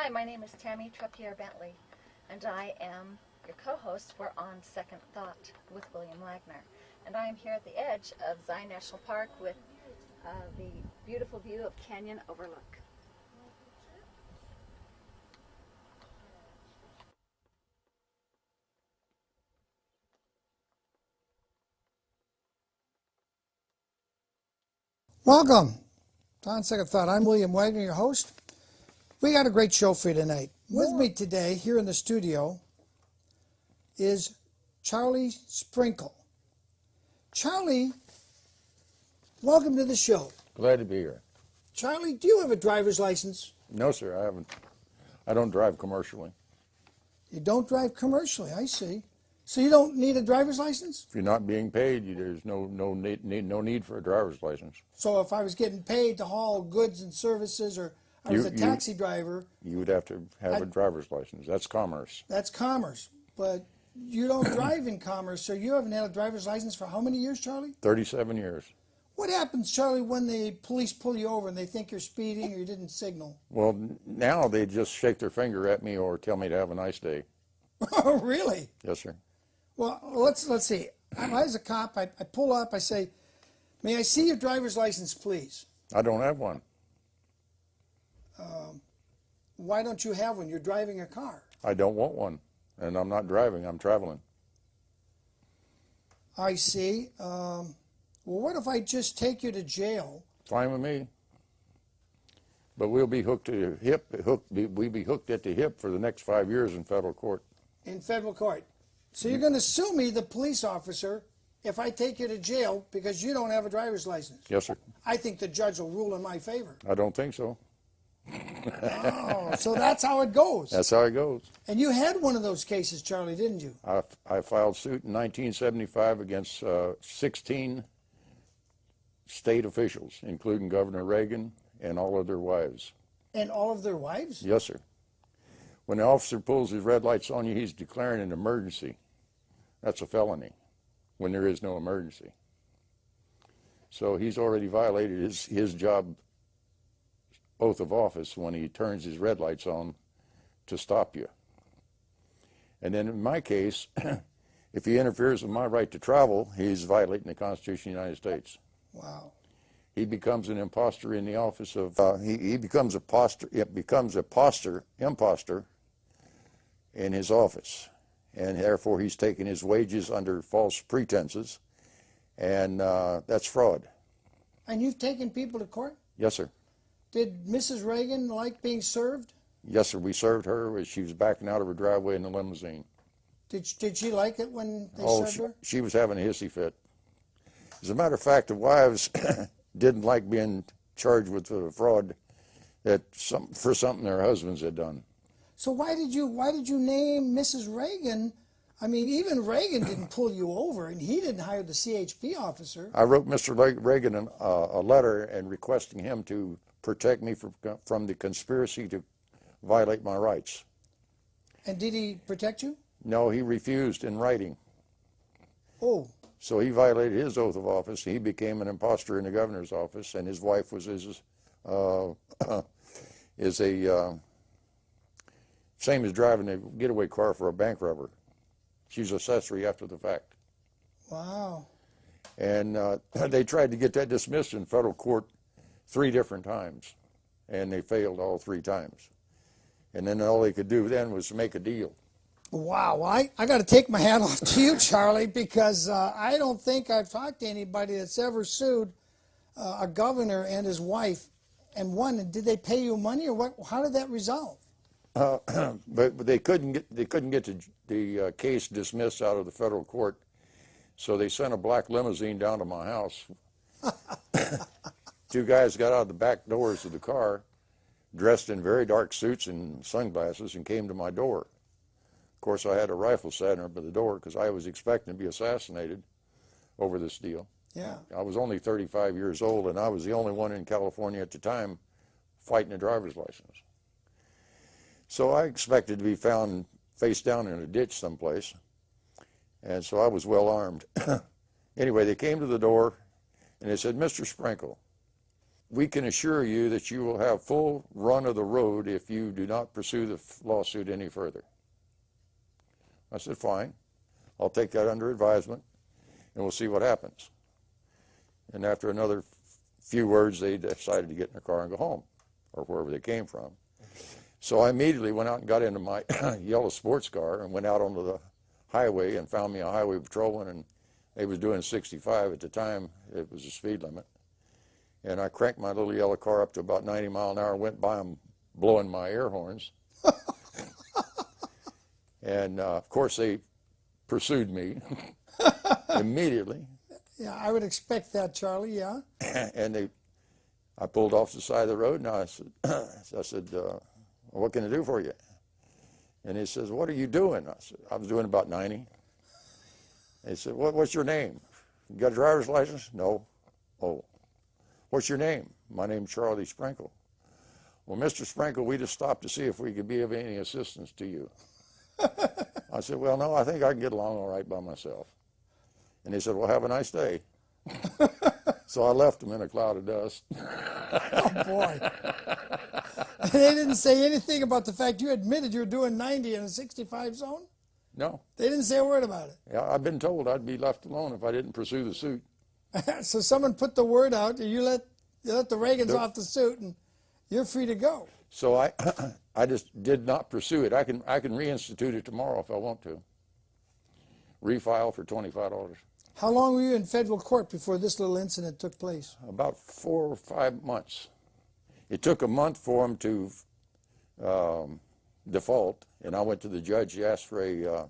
Hi, my name is Tammy Trapierre Bentley, and I am your co-host for On Second Thought with William Wagner. And I am here at the edge of Zion National Park with the beautiful view of Canyon Overlook. Welcome to On Second Thought. I'm William Wagner, your host. We got a great show for you tonight. With me today, here in the studio, is Charlie Sprinkle. Charlie, welcome to the show. Glad to be here. Charlie, do you have a driver's license? No, sir, I haven't. I don't drive commercially. You don't drive commercially, I see. So you don't need a driver's license? If you're not being paid, there's no need for a driver's license. So if I was getting paid to haul goods and services, or I was a taxi driver, you would have to have a driver's license. That's commerce. That's commerce. But you don't drive in commerce, so you haven't had a driver's license for how many years, Charlie? 37 years. What happens, Charlie, when the police pull you over and they think you're speeding or you didn't signal? Well, now they just shake their finger at me or tell me to have a nice day. Oh, really? Yes, sir. Well, let's see. As a cop, I pull up, I say, may I see your driver's license, please? I don't have one. Why don't you have one? You're driving a car. I don't want one, and I'm not driving. I'm traveling. I see. Well, what if I just take you to jail? Fine with me. But we'll be hooked to hip. We'll be hooked at the hip for the next 5 years in federal court. In federal court. So you're going to sue me, the police officer, if I take you to jail because you don't have a driver's license? Yes, sir. I think the judge will rule in my favor. I don't think so. Oh, so that's how it goes. That's how it goes. And you had one of those cases, Charlie, didn't you? I filed suit in 1975 against 16 state officials, including Governor Reagan and all of their wives. And all of their wives? Yes, sir. When the officer pulls his red lights on you, he's declaring an emergency. That's a felony when there is no emergency. So he's already violated his job oath of office when he turns his red lights on to stop you. And then in my case, if he interferes with my right to travel, he's violating the Constitution of the United States. Wow. He becomes an imposter in the office of, he becomes imposter in his office. And therefore he's taking his wages under false pretenses, and that's fraud. And you've taken people to court? Yes, sir. Did Mrs. Reagan like being served? Yes, sir. We served her as she was backing out of her driveway in the limousine. Did she like it when they served her? She was having a hissy fit. As a matter of fact, the wives didn't like being charged with fraud for something their husbands had done. So why did you name Mrs. Reagan? I mean, even Reagan didn't pull you over, and he didn't hire the CHP officer. I wrote Mr. Reagan a letter and requesting him to protect me from the conspiracy to violate my rights. And did he protect you? No, he refused in writing. Oh. So he violated his oath of office. He became an imposter in the governor's office, and his wife was same as driving a getaway car for a bank robber. She's accessory after the fact. Wow. And they tried to get that dismissed in federal court 3 different times, and they failed all 3 times. And then all they could do then was make a deal. Wow, well, I got to take my hat off to you, Charlie, because I don't think I've talked to anybody that's ever sued a governor and his wife and won. And did they pay you money, or what? How did that resolve? But they couldn't get the case dismissed out of the federal court, so they sent a black limousine down to my house. 2 guys got out of the back doors of the car, dressed in very dark suits and sunglasses, and came to my door. Of course, I had a rifle set over the door because I was expecting to be assassinated over this deal. Yeah. I was only 35 years old, and I was the only one in California at the time fighting a driver's license. So I expected to be found face down in a ditch someplace, and so I was well armed. Anyway, they came to the door, and they said, "Mr. Sprinkle, we can assure you that you will have full run of the road if you do not pursue the lawsuit any further. I said, fine. I'll take that under advisement, and we'll see what happens. And after another few words, they decided to get in their car and go home, or wherever they came from. So I immediately went out and got into my yellow sports car and went out onto the highway and found me a highway patrolman, and they was doing 65 at the time. It was the speed limit. And I cranked my little yellow car up to about 90 miles an hour, went by them blowing my air horns. And, of course, they pursued me immediately. Yeah, I would expect that, Charlie, yeah. And I pulled off the side of the road, and I said, what can I do for you? And he says, what are you doing? I said, I was doing about 90. He said, what's your name? You got a driver's license? No. Oh. What's your name? My name's Charlie Sprinkle. Well, Mr. Sprinkle, we just stopped to see if we could be of any assistance to you. I said, well, no, I think I can get along all right by myself. And he said, well, have a nice day. So I left him in a cloud of dust. Oh, boy. And they didn't say anything about the fact you admitted you were doing 90 in a 65 zone? No. They didn't say a word about it. Yeah, I've been told I'd be left alone if I didn't pursue the suit. So someone put the word out, and you let the Reagans off the suit, and you're free to go. So I just did not pursue it. I can reinstitute it tomorrow if I want to. Refile for $25. How long were you in federal court before this little incident took place? About 4 or 5 months. It took a month for him to default, and I went to the judge. He asked for a